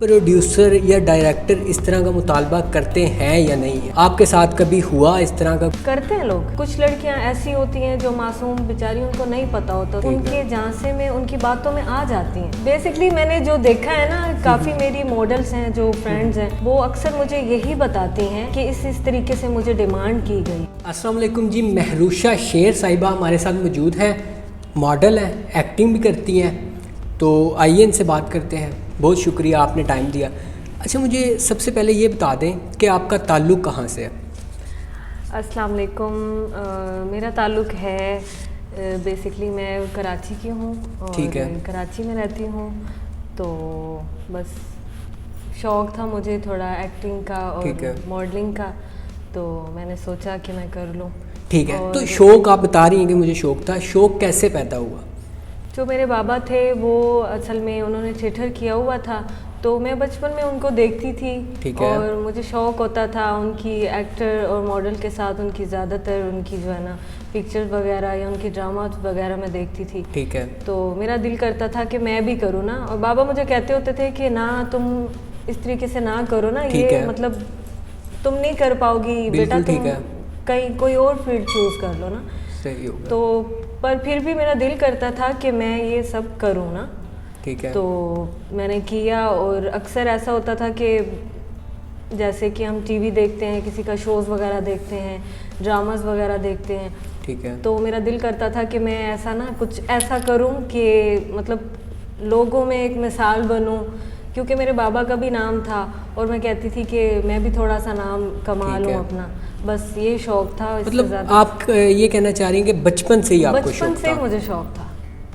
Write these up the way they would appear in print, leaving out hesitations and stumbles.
Producer या director इस तरह का मुतालबा करते हैं या नहीं? आपके साथ कभी हुआ इस तरह का? करते हैं लोग। कुछ लड़कियां ऐसी होती हैं जो मासूम बेचारी, उनको नहीं पता होता, उनके झांसे में, उनकी बातों में आ जाती हैं। बेसिकली मैंने जो देखा है ना, काफ़ी मेरी मॉडल्स हैं जो फ्रेंड्स हैं, वो अक्सर मुझे यही बताती हैं कि इस तरीके से मुझे डिमांड की गई। अस्सलाम वालेकुम जी, महरूशा शेर साहिबा हमारे साथ मौजूद हैं। मॉडल हैं, एक्टिंग भी करती हैं, तो आइए इनसे बात करते हैं। बहुत शुक्रिया आपने टाइम दिया। अच्छा, मुझे सबसे पहले ये बता दें कि आपका ताल्लुक़ कहाँ से है? अस्सलाम वालेकुम। मेरा ताल्लुक़ है, बेसिकली मैं कराची की हूँ और ठीक है। कराची में रहती हूँ, तो बस शौक़ था मुझे थोड़ा एक्टिंग का और मॉडलिंग का, तो मैंने सोचा कि मैं कर लूँ। ठीक है, तो शौक़ आप बता रही हैं कि मुझे शौक़ था, शौक़ कैसे पैदा हुआ? जो मेरे बाबा थे वो असल में उन्होंने थिएटर किया हुआ था, तो मैं बचपन में उनको देखती थी और मुझे शौक़ होता था उनकी एक्टर और मॉडल के साथ, उनकी ज़्यादातर उनकी जो है ना पिक्चर्स वगैरह या उनकी ड्रामा वगैरह मैं देखती थी। ठीक है। तो मेरा दिल करता था कि मैं भी करूँ ना, और बाबा मुझे कहते होते थे कि ना तुम इस तरीके से ना करो ना, ये मतलब तुम नहीं कर पाओगी बेटा, तुम कहीं कोई और फील्ड चूज़ कर लो ना। सही होगा। तो पर फिर भी मेरा दिल करता था कि मैं ये सब करूँ ना। ठीक है। तो मैंने किया, और अक्सर ऐसा होता था कि जैसे कि हम टीवी देखते हैं, किसी का शोज़ वगैरह देखते हैं, ड्रामास वगैरह देखते हैं। ठीक है। तो मेरा दिल करता था कि मैं ऐसा ना कुछ ऐसा करूँ कि मतलब लोगों में एक मिसाल बनूँ, क्योंकि मेरे बाबा का भी नाम था और मैं कहती थी कि मैं भी थोड़ा सा नाम कमा लूँ अपना। बस ये शौक़ था। मतलब आप ये कहना चाह रही हैं कि बचपन से ही आपको शौक़ था? बचपन से मुझे शौक़ था।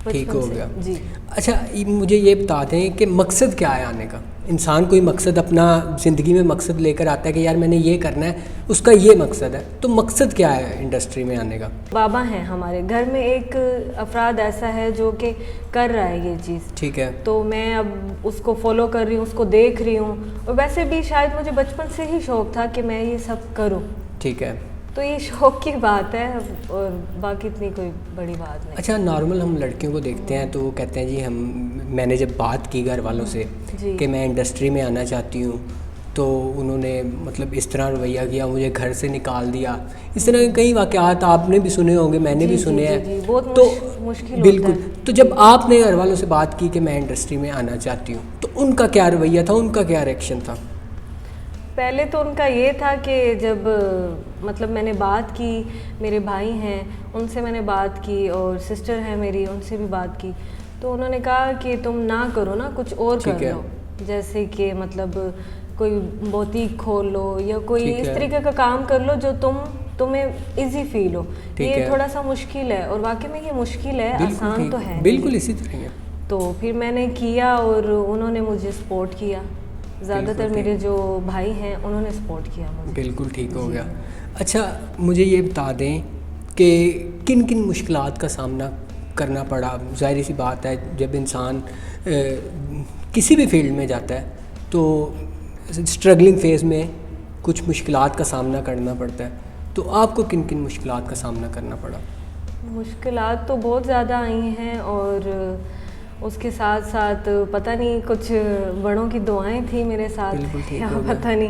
ठीक हो गया जी। अच्छा, मुझे ये बता दें कि मकसद क्या है आने का? इंसान कोई मकसद अपना ज़िंदगी में मकसद लेकर आता है कि यार मैंने ये करना है, उसका ये मकसद है, तो मकसद क्या है इंडस्ट्री में आने का? बाबा हैं हमारे घर में, एक अफराद ऐसा है जो कि कर रहा है ये चीज़। ठीक है। तो मैं अब उसको फॉलो कर रही हूँ, उसको देख रही हूँ, और वैसे भी शायद मुझे बचपन से ही शौक़ था कि मैं ये सब करूँ। ठीक है। तो ये शौक़ की बात है, और बाकी इतनी कोई बड़ी बात नहीं। अच्छा, नॉर्मल हम लड़कियों को देखते हैं तो वो कहते हैं जी मैंने जब बात की घर वालों से कि मैं इंडस्ट्री में आना चाहती हूँ, तो उन्होंने मतलब इस तरह रवैया किया, मुझे घर से निकाल दिया। इस तरह के कई वाक़यात आपने भी सुने होंगे, मैंने भी सुने हैं। बहुत तो मुश्किल बिल्कुल होता है। तो जब आपने घर वालों से बात की कि मैं इंडस्ट्री में आना चाहती हूँ, तो उनका क्या रवैया था, उनका क्या रिएक्शन था? पहले तो उनका ये था कि जब मतलब मैंने बात की, मेरे भाई हैं उनसे मैंने बात की और सिस्टर है मेरी, उनसे भी बात की, तो उन्होंने कहा कि तुम ना करो ना, कुछ और कर लो, जैसे कि मतलब कोई बुटीक खोल लो या कोई इस तरीके का काम कर लो जो तुम्हें इजी फील हो। ये थोड़ा सा मुश्किल है, और वाकई में ये मुश्किल है, आसान तो है बिल्कुल इसी तरह है। तो फिर मैंने किया और उन्होंने मुझे सपोर्ट किया, ज़्यादातर मेरे जो भाई हैं उन्होंने सपोर्ट किया मुझे। बिल्कुल ठीक हो गया। अच्छा, मुझे ये बता दें कि किन किन मुश्किलात का सामना करना पड़ा? ज़ाहिर सी बात है, जब इंसान किसी भी फील्ड में जाता है तो स्ट्रगलिंग फेज़ में कुछ मुश्किलात का सामना करना पड़ता है, तो आपको किन किन मुश्किलात का सामना करना पड़ा? मुश्किलात तो बहुत ज़्यादा आई हैं, और उसके साथ साथ पता नहीं कुछ बड़ों की दुआएं थी मेरे साथ, या पता नहीं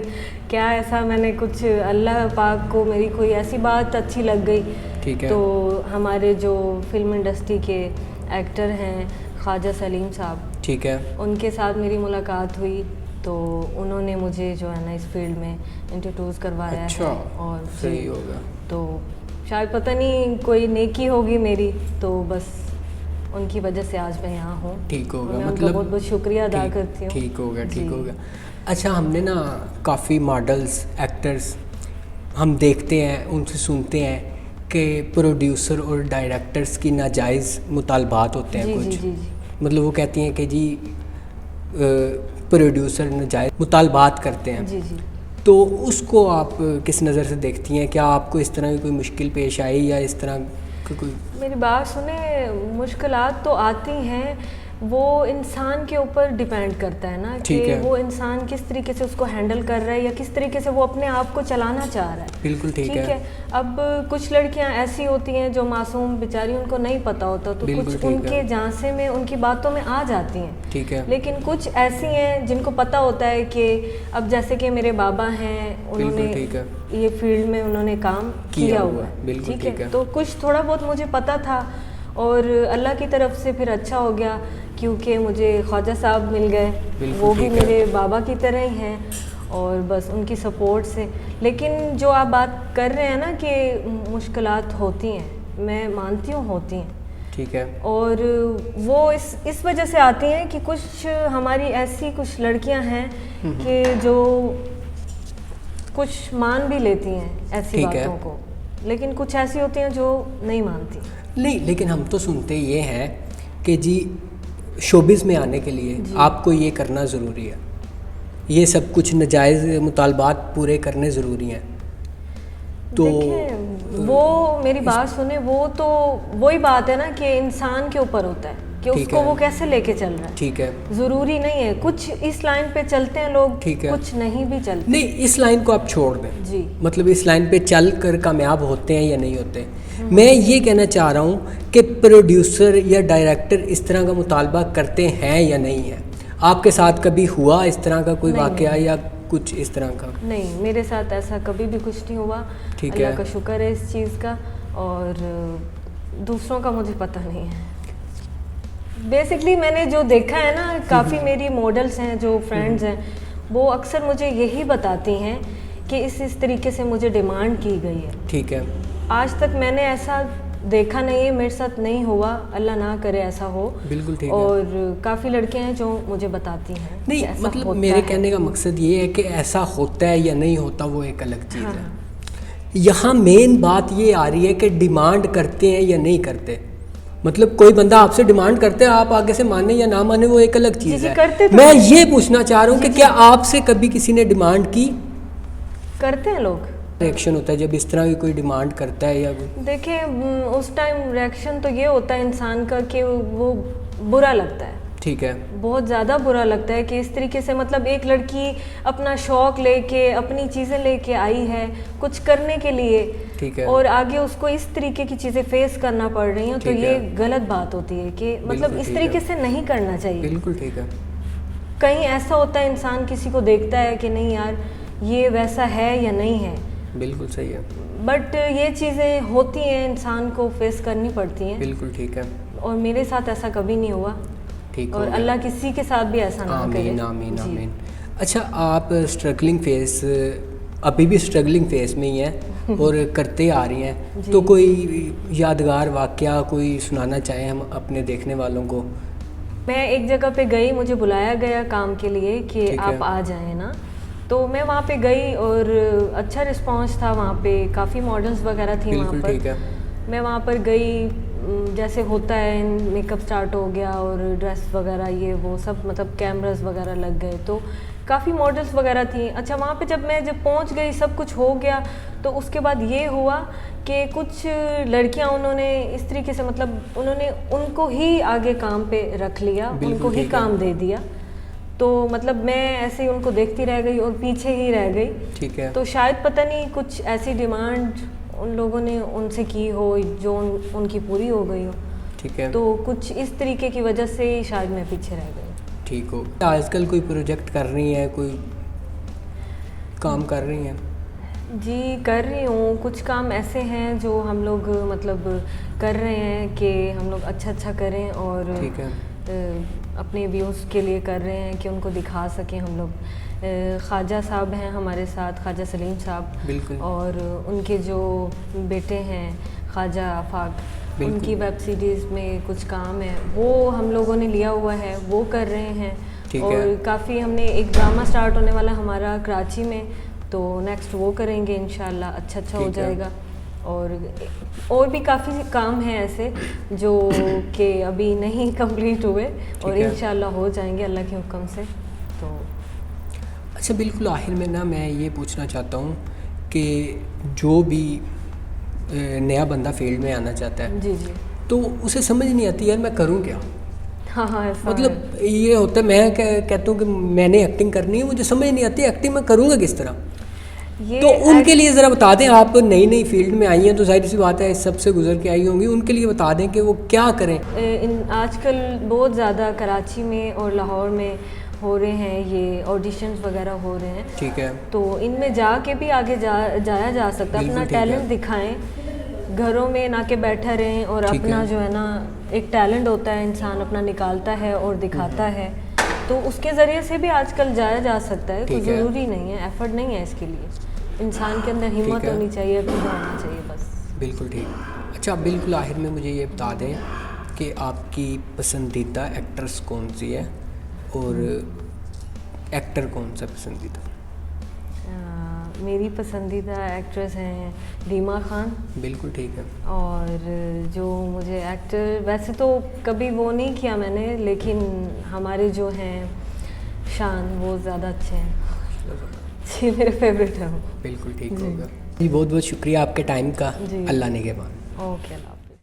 क्या ऐसा, मैंने कुछ अल्लाह पाक को मेरी कोई ऐसी बात अच्छी लग गई। ठीक है। तो हमारे जो फिल्म इंडस्ट्री के एक्टर हैं ख्वाजा सलीम साहब, ठीक है, उनके साथ मेरी मुलाकात हुई, तो उन्होंने मुझे जो है ना इस फील्ड में इंट्रोड्यूस करवाया है। और सही होगा। तो शायद पता नहीं कोई नेकी होगी मेरी, तो बस उनकी वजह से आज मैं यहाँ हूँ। ठीक होगा, मतलब बहुत बहुत शुक्रिया अदा करती हूँ। ठीक हो गया, ठीक हो गया। अच्छा, हमने ना काफ़ी मॉडल्स, एक्टर्स हम देखते हैं, उनसे सुनते हैं कि प्रोड्यूसर और डायरेक्टर्स की नाजायज़ मुतालबात होते हैं कुछ। मतलब वो कहती हैं कि जी प्रोड्यूसर नाजायज़ मुतालबात करते हैं। जी। तो उसको आप किस नज़र से देखती हैं? क्या आपको इस तरह की कोई मुश्किल पेश आई, या इस तरह कोई? मेरी बात सुने, मुश्किलात तो आती हैं, वो इंसान के ऊपर डिपेंड करता है ना कि वो इंसान किस तरीके से उसको हैंडल कर रहा है या किस तरीके से वो अपने आप को चलाना चाह रहा है। बिल्कुल ठीक है। अब कुछ लड़कियां ऐसी होती हैं जो मासूम बेचारी, उनको नहीं पता होता, तो कुछ उनके झांसे में, उनकी बातों में आ जाती हैं। ठीक है। लेकिन कुछ ऐसी हैं जिनको पता होता है कि अब जैसे कि मेरे बाबा हैं, उन्होंने ये फील्ड में उन्होंने काम किया हुआ है। ठीक है। तो कुछ थोड़ा बहुत मुझे पता था और अल्लाह की तरफ से फिर अच्छा हो गया क्योंकि मुझे ख्वाजा साहब मिल गए, वो भी मेरे बाबा की तरह ही हैं और बस उनकी सपोर्ट से। लेकिन जो आप बात कर रहे हैं ना कि मुश्किलात होती हैं, मैं मानती हूँ होती हैं। ठीक है। और वो इस वजह से आती हैं कि कुछ हमारी ऐसी कुछ लड़कियां हैं कि जो कुछ मान भी लेती हैं ऐसी बातों को, लेकिन कुछ ऐसी होती हैं जो नहीं मानती। नहीं, लेकिन हम तो सुनते ये हैं कि जी शोबिज़ में आने के लिए आपको ये करना ज़रूरी है, ये सब कुछ नाजायज़ मुतालबात पूरे करने ज़रूरी हैं। तो वो मेरी बात सुने, वो तो वही बात है ना कि इंसान के ऊपर होता है कि उसको वो कैसे लेके चल रहा है। ठीक है। ज़रूरी नहीं है, कुछ इस लाइन पे चलते हैं लोग, कुछ नहीं भी चलते। नहीं, इस लाइन को आप छोड़ दें जी, मतलब इस लाइन पे चल कर कामयाब होते हैं या नहीं होते। मैं ये कहना चाह रहा हूँ कि प्रोड्यूसर या डायरेक्टर इस तरह का मुतालबा करते हैं या नहीं है। आपके साथ कभी हुआ इस तरह का कोई वाक़या या कुछ इस तरह का? नहीं, मेरे साथ ऐसा कभी भी कुछ नहीं हुआ। ठीक है, अल्लाह का शुक्र है इस चीज़ का, और दूसरों का मुझे पता नहीं है। बेसिकली मैंने जो देखा है ना, काफ़ी मेरी मॉडल्स हैं जो फ्रेंड्स हैं, वो अक्सर मुझे यही बताती हैं कि इस तरीके से मुझे डिमांड की गई है। ठीक है। आज तक मैंने ऐसा देखा नहीं है, मेरे साथ नहीं हुआ, अल्लाह ना करे ऐसा हो। बिल्कुल ठीक है। और काफ़ी लड़कियां हैं जो मुझे बताती हैं। नहीं, मतलब मेरे कहने का मकसद ये है कि ऐसा होता है या नहीं होता वो एक अलग चीज़ है। यहाँ मेन बात ये आ रही है कि डिमांड करते हैं या नहीं करते। मतलब कोई बंदा आपसे डिमांड करते हैं, आप आगे से माने या ना माने वो एक अलग चीज़ है। मैं ये पूछना चाह रहा हूँ कि क्या आपसे कभी किसी ने डिमांड की? करते हैं लोग। रिएक्शन होता है जब इस तरह की कोई डिमांड करता है या देखिए, उस टाइम रिएक्शन तो ये होता है इंसान का कि वो बुरा लगता है। ठीक है। बहुत ज़्यादा बुरा लगता है कि इस तरीके से, मतलब एक लड़की अपना शौक़ लेके, अपनी चीज़ें लेके आई है कुछ करने के लिए, ठीक है, और आगे उसको इस तरीके की चीज़ें फेस करना पड़ रही हैं, तो ये गलत बात होती है कि मतलब इस तरीके से नहीं करना चाहिए। बिल्कुल ठीक है। कहीं ऐसा होता है इंसान किसी को देखता है कि नहीं यार ये वैसा है या नहीं है। बिल्कुल सही है। बट ये चीज़ें होती हैं, इंसान को फेस करनी पड़ती हैं। बिल्कुल ठीक है। और मेरे साथ ऐसा कभी नहीं हुआ। ठीक, और अल्लाह किसी के साथ भी ऐसा ना करे। आमीन आमीन आमीन। अच्छा, आप स्ट्रगलिंग फेस, अभी भी स्ट्रगलिंग फेस में ही हैं और करते आ रही हैं, तो कोई यादगार वाक़या कोई सुनाना चाहें हम अपने देखने वालों को? मैं एक जगह पे गई, मुझे बुलाया गया काम के लिए कि आप आ जाएं ना, तो मैं वहाँ पे गई और अच्छा रिस्पांस था वहाँ पे, काफ़ी मॉडल्स वगैरह थी वहाँ पर। ठीक है। मैं वहाँ पर गई, जैसे होता है मेकअप स्टार्ट हो गया और ड्रेस वगैरह ये वो सब, मतलब कैमरास वगैरह लग गए, तो काफ़ी मॉडल्स वगैरह थी। अच्छा, वहाँ पे जब पहुँच गई, सब कुछ हो गया, तो उसके बाद ये हुआ कि कुछ लड़कियाँ उन्होंने इस तरीके से, मतलब उन्होंने उनको ही आगे काम पे रख लिया, उनको ही काम दे दिया। तो मतलब मैं ऐसे ही उनको देखती रह गई और पीछे ही रह गई। ठीक है। तो शायद पता नहीं कुछ ऐसी डिमांड उन लोगों ने उनसे की हो जो उनकी पूरी हो गई हो। ठीक है। तो कुछ इस तरीके की वजह से शायद मैं पीछे रह गई। ठीक हो। आजकल कोई प्रोजेक्ट कर रही हैं, कोई काम कर रही हैं? जी कर रही हूँ, कुछ काम ऐसे हैं जो हम लोग मतलब कर रहे हैं कि हम लोग अच्छा करें, और ठीक है, अपने व्यूज़ के लिए कर रहे हैं कि उनको दिखा सकें हम लोग। ख्वाजा साहब हैं हमारे साथ, ख्वाजा सलीम साहब, बिल्कुल, और उनके जो बेटे हैं ख्वाजा आफाक, उनकी वेब सीरीज़ में कुछ काम है वो हम लोगों ने लिया हुआ है, वो कर रहे हैं। और काफ़ी हमने एक ड्रामा स्टार्ट होने वाला हमारा कराची में, तो नेक्स्ट वो करेंगे इंशाल्लाह, अच्छा हो जाएगा। और भी काफ़ी काम हैं ऐसे जो कि अभी नहीं कंप्लीट हुए और इंशाल्लाह हो जाएंगे अल्लाह के हुक्म से। तो अच्छा, बिल्कुल आखिर में ना मैं ये पूछना चाहता हूँ कि जो भी नया बंदा फील्ड में आना चाहता है, जी जी, तो उसे समझ नहीं आती यार मैं करूँ क्या। हाँ ऐसा मतलब ये होता है, मैं कहता हूँ कि मैंने एक्टिंग करनी है, मुझे समझ नहीं आती एक्टिंग मैं करूँगा किस तरह। ये तो उनके लिए ज़रा बता दें, आप नई नई फील्ड में आई हैं तो जाहिर सी बात है इस सबसे गुजर के आई होंगी, उनके लिए बता दें कि वो क्या करें। आजकल बहुत ज़्यादा कराची में और लाहौर में हो रहे हैं, ये ऑडिशंस वगैरह हो रहे हैं। ठीक है। तो इनमें जाके भी आगे जाया जा सकता है, अपना बिल्कुल ठीक है। टैलेंट दिखाएं, घरों में ना के बैठा रहें, और ठीक अपना है। जो है ना एक टैलेंट होता है, इंसान अपना निकालता है और दिखाता है, तो उसके ज़रिए से भी आजकल जाया जा सकता है। कोई ठीक है। ज़रूरी नहीं है, एफर्ट नहीं है इसके लिए, इंसान के अंदर हिम्मत ठीक है। होनी चाहिए, खुदा होना चाहिए बस। बिल्कुल ठीक। अच्छा, बिल्कुल आखिर में मुझे ये बता दें कि आपकी पसंदीदा एक्ट्रेस कौन सी है और एक्टर कौन सा पसंदीदा? मेरी पसंदीदा एक्ट्रेस हैं रीमा खान। बिल्कुल ठीक है। और जो मुझे एक्टर, वैसे तो कभी वो नहीं किया मैंने, लेकिन हमारे जो हैं शान वो ज़्यादा अच्छे हैं जी, मेरे फेवरेट है वो। बिल्कुल ठीक जी। होगा जी। बहुत बहुत शुक्रिया आपके टाइम का। जी। अल्लाह निगहबान। ओके।